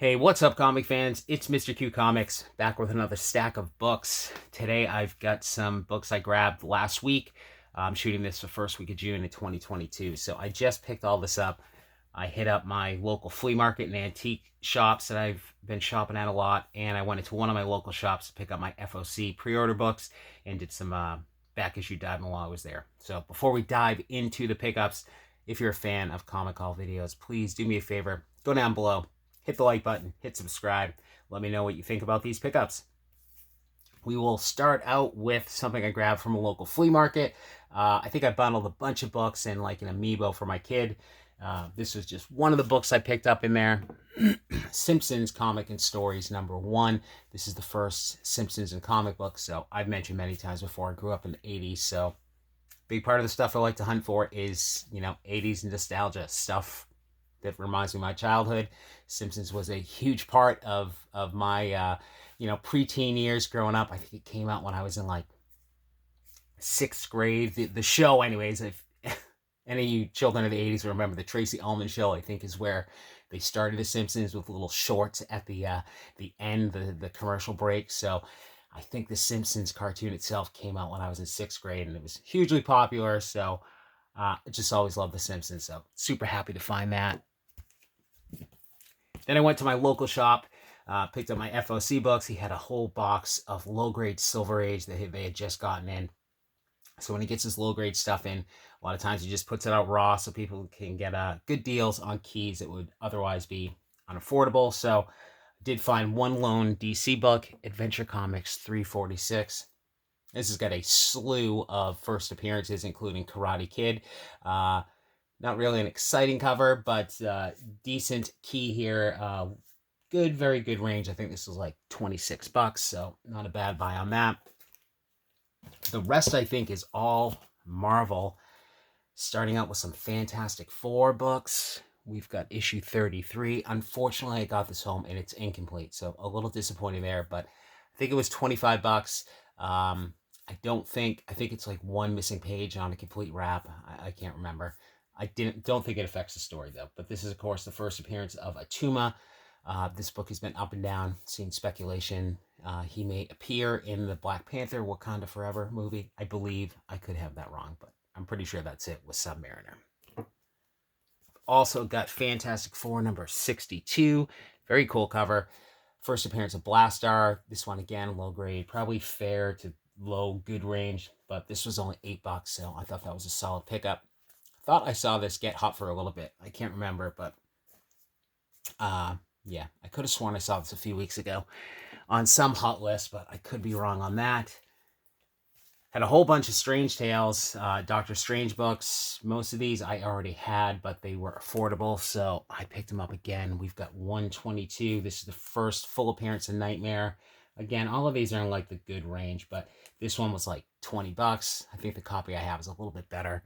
Hey, what's up, comic fans? It's Mr. Q Comics, back with another stack of books. Today I've got some books I grabbed last week. I'm shooting this the first week of June in 2022, so I just picked all this up. I hit up my local flea market and antique shops that I've been shopping at a lot, and I went into one of my local shops to pick up my FOC pre-order books and did some back issue diving while I was there. So before we dive into the pickups, if you're a fan of comic haul videos, please do me a favor, go down below, hit the like button, hit subscribe. Let me know what you think about these pickups. We will start out with something I grabbed from a local flea market. I think I bundled a bunch of books and like an amiibo for my kid. This was just one of the books I picked up in there. Simpsons Comic and Stories #1. This is the first Simpsons and comic book, so I've mentioned many times before, I grew up in the 80s, so big part of the stuff I like to hunt for is, 80s nostalgia stuff that reminds me of my childhood. Simpsons was a huge part of my preteen years growing up. I think it came out when I was in like 6th grade. The show, anyways, if any of you children of the 80s remember the Tracy Ullman show, I think is where they started the Simpsons, with little shorts at the end, the commercial break. So I think the Simpsons cartoon itself came out when I was in 6th grade, and it was hugely popular. So I just always loved the Simpsons. So super happy to find that. Then I went to my local shop, picked up my FOC books. He had a whole box of low-grade Silver Age that they had just gotten in. So when he gets his low-grade stuff in, a lot of times he just puts it out raw so people can get good deals on keys that would otherwise be unaffordable. So I did find one lone DC book, Adventure Comics 346. This has got a slew of first appearances, including Karate Kid. Not really an exciting cover, but decent key here. Good, very good range. I think this was like $26, so not a bad buy on that. The rest, I think, is all Marvel. Starting out with some Fantastic Four books. We've got issue 33. Unfortunately, I got this home and it's incomplete, so a little disappointing there, but I think it was $25. I think it's like one missing page on a complete wrap. I can't remember. I don't think it affects the story, though. But this is, of course, the first appearance of Atuma. This book has been up and down, seen speculation. He may appear in the Black Panther Wakanda Forever movie, I believe. I could have that wrong, but I'm pretty sure that's it with Submariner. Also got Fantastic Four #62. Very cool cover. First appearance of Blastar. This one, again, low grade. Probably fair to low good range, but this was only $8, so I thought that was a solid pickup. Thought I saw this get hot for a little bit. I can't remember, but yeah, I could have sworn I saw this a few weeks ago on some hot list, but I could be wrong on that. Had a whole bunch of Strange Tales, Doctor Strange books. Most of these I already had, but they were affordable, so I picked them up again. We've got 122. This is the first full appearance of Nightmare. Again, all of these are in like the good range, but this one was like $20. I think the copy I have is a little bit better.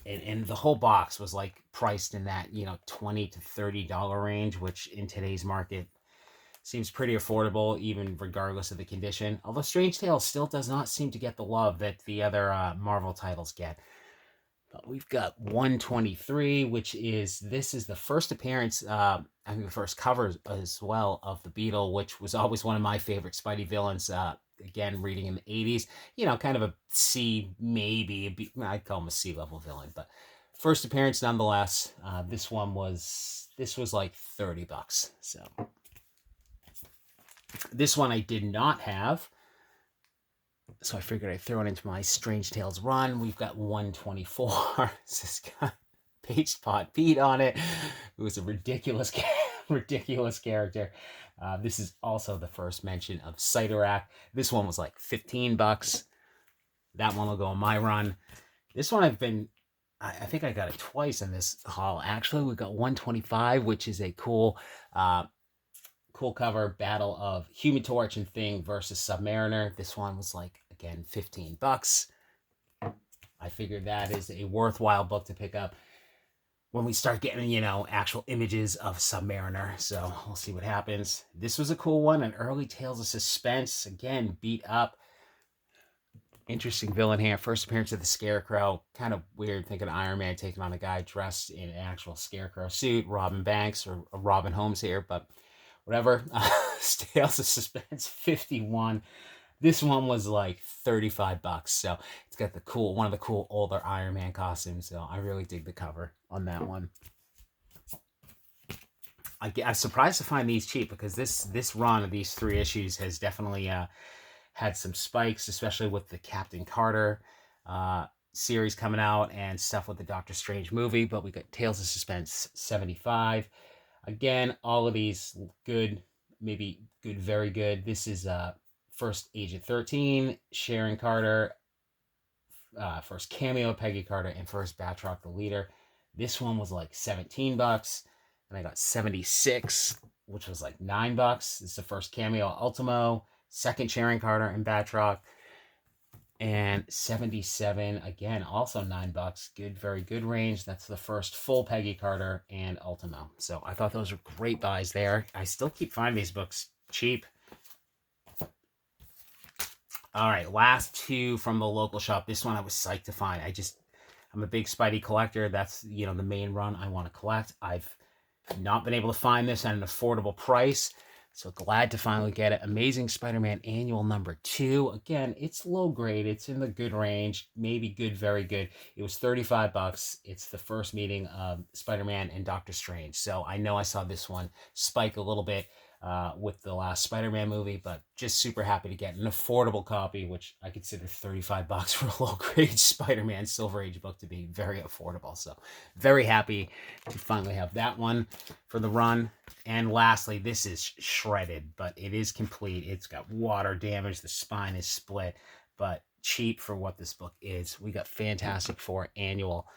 And the whole box was like priced in that, $20 to $30 range, which in today's market seems pretty affordable, even regardless of the condition. Although Strange Tales still does not seem to get the love that the other Marvel titles get. But we've got 123, this is the first appearance, I think the first cover as well, of the Beetle, which was always one of my favorite Spidey villains. Again, reading in the 80s, kind of a C, maybe, I'd call him a C-level villain, but first appearance nonetheless. This was like $30, so this one I did not have, so I figured I'd throw it into my Strange Tales run. We've got 124. This got Page Pot Pete on it. It was a ridiculous character. This is also the first mention of Cyttorak. This one was like $15. That one will go on my run. This one I think I got it twice in this haul. Actually, we got 125, which is a cool cover, battle of Human Torch and Thing versus Submariner. This one was like, again, $15. I figured that is a worthwhile book to pick up when we start getting, actual images of Submariner. So we'll see what happens. This was a cool one, an early Tales of Suspense. Again, beat up. Interesting villain here. First appearance of the Scarecrow. Kind of weird thinking Iron Man taking on a guy dressed in an actual Scarecrow suit. Robin Banks or Robin Holmes here, but whatever. Tales of Suspense 51. This one was like 35 bucks. So it's got one of the cool older Iron Man costumes. So I really dig the cover on that one. I'm surprised to find these cheap because this run of these 3 issues has definitely had some spikes, especially with the Captain Carter series coming out and stuff with the Doctor Strange movie. But we got Tales of Suspense 75. Again, all of these good, maybe good, very good. This is first Agent 13, Sharon Carter, first cameo Peggy Carter, and first Batroc the Leader. This one was like 17 bucks, and I got 76, which was like 9 bucks. This is the first cameo Ultimo, second Sharon Carter and Batroc, and 77 again, also 9 bucks. Good, very good range. That's the first full Peggy Carter and Ultimo. So I thought those were great buys there. I still keep finding these books cheap. All right, last 2 from the local shop. This one I was psyched to find. I'm a big Spidey collector. That's, the main run I want to collect. I've not been able to find this at an affordable price, so glad to finally get it. Amazing Spider-Man Annual number 2. Again, it's low grade. It's in the good range, maybe good, very good. It was 35 bucks. It's the first meeting of Spider-Man and Doctor Strange. So I know I saw this one spike a little bit with the last Spider-Man movie, but just super happy to get an affordable copy, which I consider 35 bucks for a low-grade Spider-Man Silver Age book to be very affordable. So very happy to finally have that one for the run. And lastly, this is shredded, but it is complete. It's got water damage. The spine is split, but cheap for what this book is. We got Fantastic Four Annual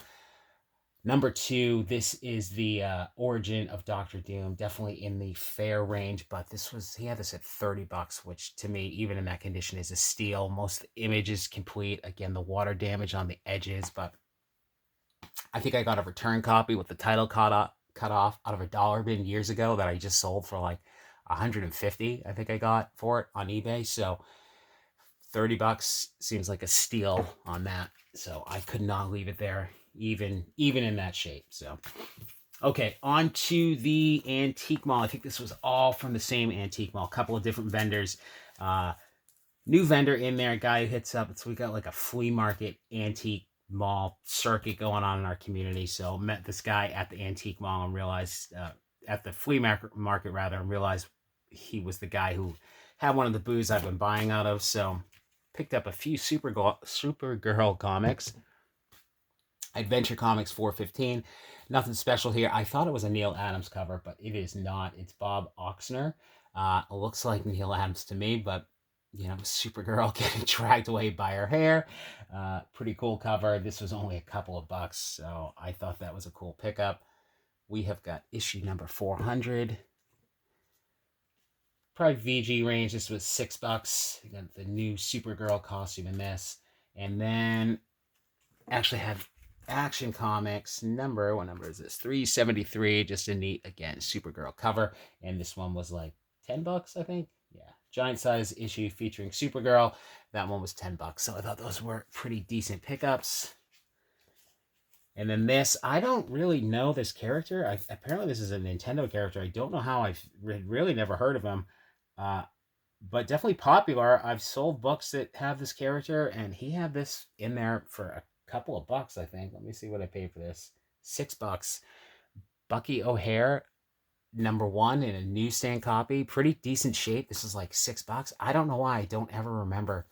number 2. This is the origin of Doctor Doom, definitely in the fair range, but he had this at 30 bucks, which to me, even in that condition, is a steal. Most of the image is complete. Again, the water damage on the edges, but I think I got a return copy with the title cut off out of a dollar bin years ago that I just sold for like 150. I think I got for it on eBay. So 30 bucks seems like a steal on that. So I could not leave it there, even in that shape. So okay, on to the antique mall. I think this was all from the same antique mall. A couple of different vendors. New vendor in there, a guy who hits up. So we got like a flea market antique mall circuit going on in our community. So met this guy at the antique mall and realized, at the flea market rather, and realized he was the guy who had one of the booths I've been buying out of. So picked up a few Supergirl comics. Adventure Comics 415. Nothing special here. I thought it was a Neil Adams cover, but it is not. It's Bob Oxner. It looks like Neil Adams to me, but Supergirl getting dragged away by her hair. Pretty cool cover. This was only a couple of bucks, so I thought that was a cool pickup. We have got issue number 400. Probably VG range. This was $6. You got the new Supergirl costume in this. And then actually have Action Comics what number is this? 373. Just a neat, again, Supergirl cover. And this one was like 10 bucks, I think. Yeah. Giant size issue featuring Supergirl. That one was 10 bucks. So I thought those were pretty decent pickups. And then this, I don't really know this character. Apparently this is a Nintendo character. I don't know how. I've really never heard of him. But definitely popular. I've sold books that have this character, and he had this in there for a couple of bucks, I think. Let me see what I paid for this. $6. Bucky O'Hare, number 1 in a newsstand copy. Pretty decent shape. This is like $6. I don't know why I don't ever remember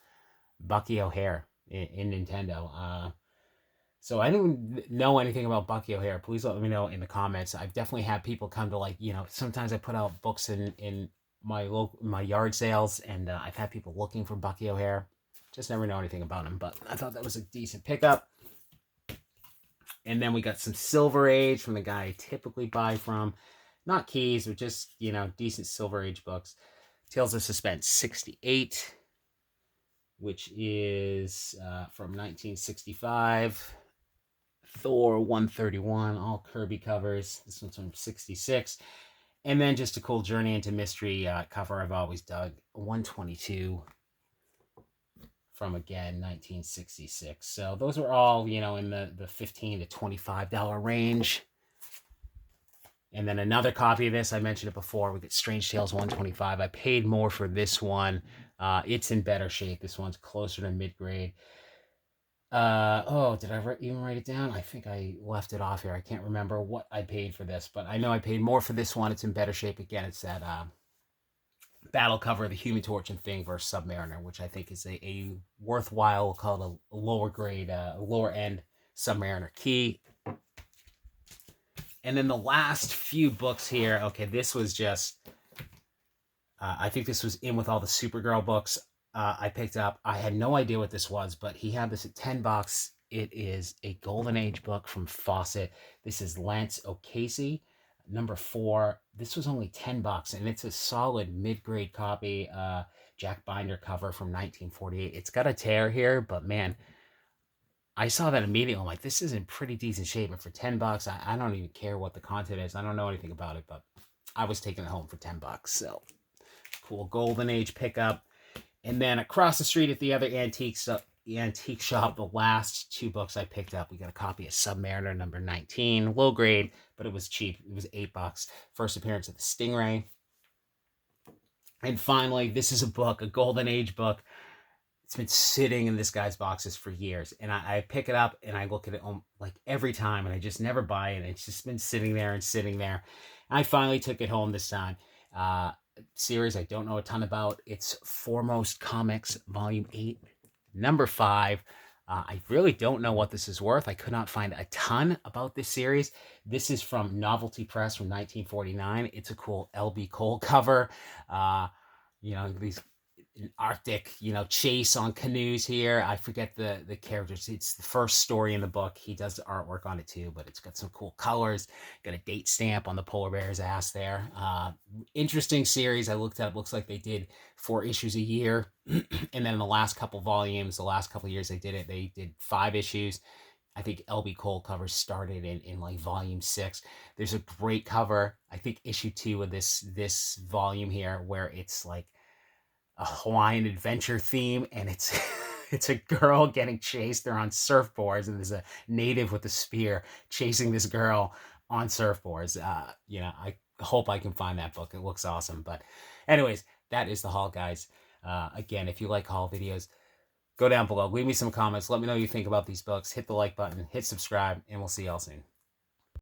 Bucky O'Hare in Nintendo. So I don't know anything about Bucky O'Hare. Please let me know in the comments. I've definitely had people come to, like, sometimes I put out books in my yard sales, and I've had people looking for Bucky O'Hare. Just never know anything about him, but I thought that was a decent pickup. And then we got some Silver Age from the guy I typically buy from. Not keys, but just, decent Silver Age books. Tales of Suspense 68, which is from 1965. Thor 131, all Kirby covers. This one's from 66. And then just a cool Journey into Mystery cover I've always dug. 122 from, again, 1966. So those are all, you know, in the $15 to $25 range. And then another copy of this, I mentioned it before, we get Strange Tales 125. I paid more for this one. It's in better shape. This one's closer to mid-grade. Oh, did I even write it down? I think I left it off here. I can't remember what I paid for this, but I know I paid more for this one. It's in better shape. Again, it's that battle cover of the Human Torch and Thing versus Submariner, which I think is a worthwhile, we'll call it a lower grade, lower end Submariner key. And then the last few books here, okay, this was just, I think this was in with all the Supergirl books I picked up. I had no idea what this was, but he had this at $10. It is a Golden Age book from Fawcett. This is Lance O'Casey, number 4. This was only $10, and it's a solid mid-grade copy, Jack Binder cover from 1948. It's got a tear here, but man, I saw that immediately. I'm like, this is in pretty decent shape. And for $10, I don't even care what the content is. I don't know anything about it, but I was taking it home for $10. So cool Golden Age pickup. And then across the street at the other antique shop, the last 2 books I picked up, we got a copy of Submariner number 19, low grade, but it was cheap. It was $8. First appearance of the Stingray. And finally, this is a book, a Golden Age book. It's been sitting in this guy's boxes for years, and I pick it up and I look at it like every time, and I just never buy it. It's just been sitting there and sitting there. I finally took it home this time. Series I don't know a ton about. It's Foremost Comics Volume 8, number 5. I really don't know what this is worth. I could not find a ton about this series. This is from Novelty Press from 1949. It's a cool LB Cole cover. You know, these Arctic, you know, chase on canoes here. I forget the characters. It's the first story in the book. He does the artwork on it too, but it's got some cool colors. Got a date stamp on the polar bear's ass there. Interesting series. I looked up. Looks like they did 4 issues a year, and then in the last couple volumes, the last couple years they did 5 issues. I think LB Cole covers started in like volume 6. There's a great cover. I think issue 2 of this volume here, where it's like a Hawaiian adventure theme, and it's it's a girl getting chased. They're on surfboards, and there's a native with a spear chasing this girl on surfboards. You know, I hope I can find that book. It looks awesome. But anyways, that is the haul, guys. Again, if you like haul videos, go down below, leave me some comments, let me know what you think about these books, hit the like button, hit subscribe, and we'll see y'all soon.